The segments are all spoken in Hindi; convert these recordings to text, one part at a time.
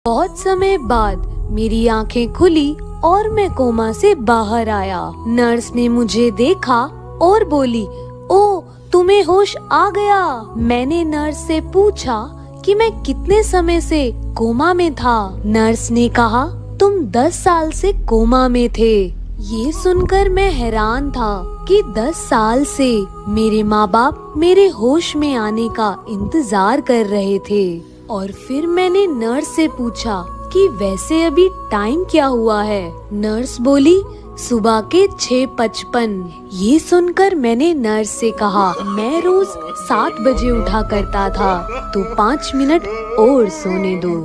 बहुत समय बाद मेरी आंखें खुली और मैं कोमा से बाहर आया। नर्स ने मुझे देखा और बोली, ओ तुम्हें होश आ गया। मैंने नर्स से पूछा कि मैं कितने समय से कोमा में था। नर्स ने कहा, तुम 10 साल से कोमा में थे। ये सुनकर मैं हैरान था कि 10 साल से मेरे माँ बाप मेरे होश में आने का इंतजार कर रहे थे। और फिर मैंने नर्स से पूछा कि वैसे अभी टाइम क्या हुआ है। नर्स बोली, सुबह के 6:55। ये सुनकर मैंने नर्स से कहा, मैं रोज 7 बजे उठा करता था, तो 5 मिनट और सोने दो।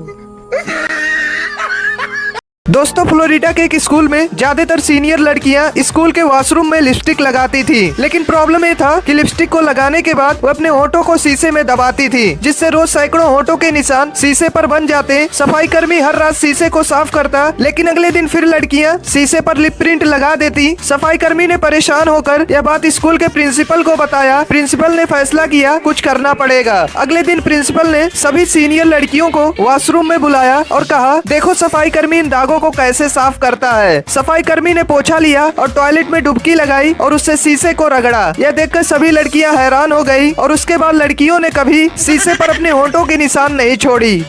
दोस्तों, फ्लोरिडा के एक स्कूल में ज्यादातर सीनियर लड़कियां स्कूल के वॉशरूम में लिपस्टिक लगाती थी, लेकिन प्रॉब्लम ये था कि लिपस्टिक को लगाने के बाद वो अपने होठों को शीशे में दबाती थी, जिससे रोज सैकड़ों होठों के निशान शीशे पर बन जाते। सफाई कर्मी हर रात शीशे को साफ करता, लेकिन अगले दिन फिर लड़कियां शीशे पर लिप प्रिंट लगा देती। सफाई कर्मी ने परेशान होकर यह बात स्कूल के प्रिंसिपल को बताया। प्रिंसिपल ने फैसला किया कुछ करना पड़ेगा। अगले दिन प्रिंसिपल ने सभी सीनियर लड़कियों को वॉशरूम में बुलाया और कहा, देखो सफाई कर्मी इन दागों को कैसे साफ करता है। सफाई कर्मी ने पोछा लिया और टॉयलेट में डुबकी लगाई और उससे शीशे को रगड़ा। यह देखकर सभी लड़कियां हैरान हो गई और उसके बाद लड़कियों ने कभी शीशे पर अपने होठों के निशान नहीं छोड़ी।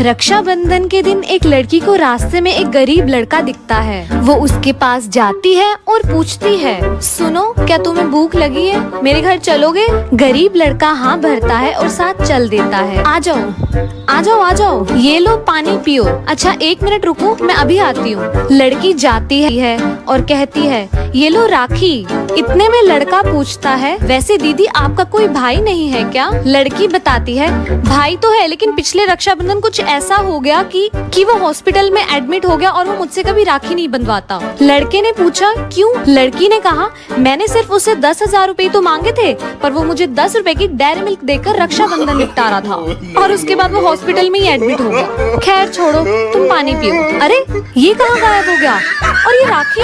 रक्षाबंधन के दिन एक लड़की को रास्ते में एक गरीब लड़का दिखता है। वो उसके पास जाती है और पूछती है, सुनो क्या तुम्हें भूख लगी है, मेरे घर चलोगे? गरीब लड़का हाँ भरता है और साथ चल देता है। आ जाओ आ जाओ आ जाओ, ये लो पानी पियो। अच्छा 1 मिनट रुको, मैं अभी आती हूँ। लड़की जाती है और कहती है, ये लो राखी। इतने में लड़का पूछता है, वैसे दीदी आपका कोई भाई नहीं है क्या? लड़की बताती है, भाई तो है, लेकिन पिछले रक्षाबंधन कुछ ऐसा हो गया कि वो हॉस्पिटल में एडमिट हो गया और वो मुझसे कभी राखी नहीं बंधवाता। लड़के ने पूछा, क्यों? लड़की ने कहा, मैंने सिर्फ उसे 10,000 रुपए तो मांगे थे, पर वो मुझे 10 रुपए की डेयरी मिल्क देकर रक्षाबंधन निपटा रहा था और उसके बाद वो हॉस्पिटल में ही एडमिट हो गया। खैर छोड़ो, तुम पानी पियो। अरे ये कहाँ गायब हो गया? और ये राखी?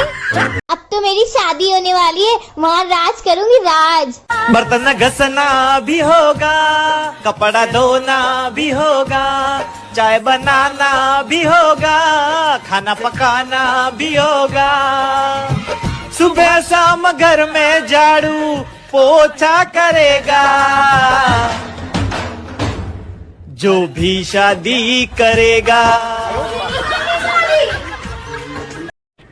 अब तो मेरी शादी होने वाली है, वहाँ राज करूंगी राज। बर्तन घसना भी होगा, कपड़ा धोना भी होगा, चाय बनाना भी होगा, खाना पकाना भी होगा। सुबह शाम घर में झाड़ू पोछा करेगा, जो भी शादी करेगा।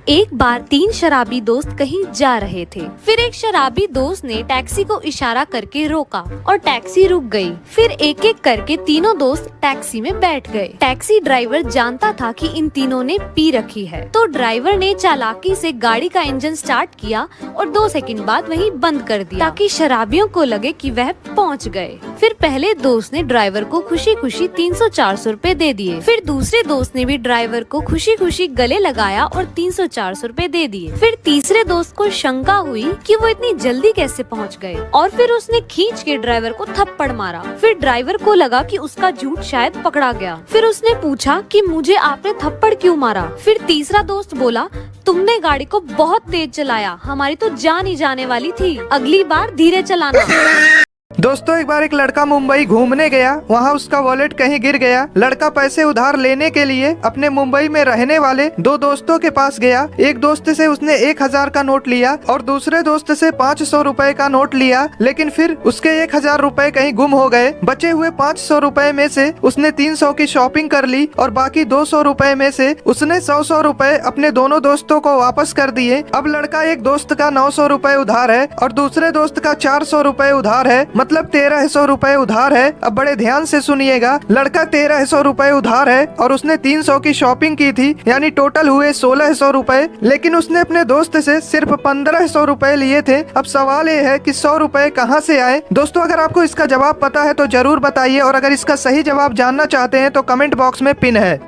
एक बार 3 शराबी दोस्त कहीं जा रहे थे। फिर एक शराबी दोस्त ने टैक्सी को इशारा करके रोका और टैक्सी रुक गई। फिर एक एक करके तीनों दोस्त टैक्सी में बैठ गए। टैक्सी ड्राइवर जानता था कि इन तीनों ने पी रखी है, तो ड्राइवर ने चालाकी से गाड़ी का इंजन स्टार्ट किया और 2 सेकंड बाद वहीं बंद कर दिया, ताकि शराबियों को लगे कि वह पहुंच गए। फिर पहले दोस्त ने ड्राइवर को खुशी खुशी 300-400 रुपए दे दिए। फिर दूसरे दोस्त ने भी ड्राइवर को खुशी खुशी गले लगाया और 300-400 रुपए दे दिए। फिर तीसरे दोस्त को शंका हुई कि वो इतनी जल्दी कैसे पहुंच गए, और फिर उसने खींच के ड्राइवर को थप्पड़ मारा। फिर ड्राइवर को लगा कि उसका झूठ शायद पकड़ा गया। फिर उसने पूछा कि मुझे आपने थप्पड़ क्यों मारा? फिर तीसरा दोस्त बोला, तुमने गाड़ी को बहुत तेज चलाया, हमारी तो जान ही जाने वाली थी, अगली बार धीरे चलाना। दोस्तों, एक बार एक लड़का मुंबई घूमने गया। वहाँ उसका वॉलेट कहीं गिर गया। लड़का पैसे उधार लेने के लिए अपने मुंबई में रहने वाले 2 दोस्तों के पास गया। एक दोस्त से उसने 1,000 का नोट लिया और दूसरे दोस्त से 500 रुपए का नोट लिया, लेकिन फिर उसके 1,000 रुपए कहीं गुम हो गए। बचे हुए 500 रुपए में से उसने 300 की शॉपिंग कर ली और बाकी 200 रुपए में से उसने 100 रुपए अपने दोनों दोस्तों को वापस कर दिए। अब लड़का एक दोस्त का 900 रुपए उधार है और दूसरे दोस्त का 400 रुपए उधार है, मतलब 1,300 रुपए उधार है। अब बड़े ध्यान से सुनिएगा, लड़का 1,300 रुपए उधार है और उसने 300 की शॉपिंग की थी, यानी टोटल हुए 1,600 रुपए, लेकिन उसने अपने दोस्त से सिर्फ 1,500 रुपए लिए थे। अब सवाल ये है कि 100 रुपए कहाँ से आए? दोस्तों, अगर आपको इसका जवाब पता है तो जरूर बताइए, और अगर इसका सही जवाब जानना चाहते हैं तो कमेंट बॉक्स में पिन है।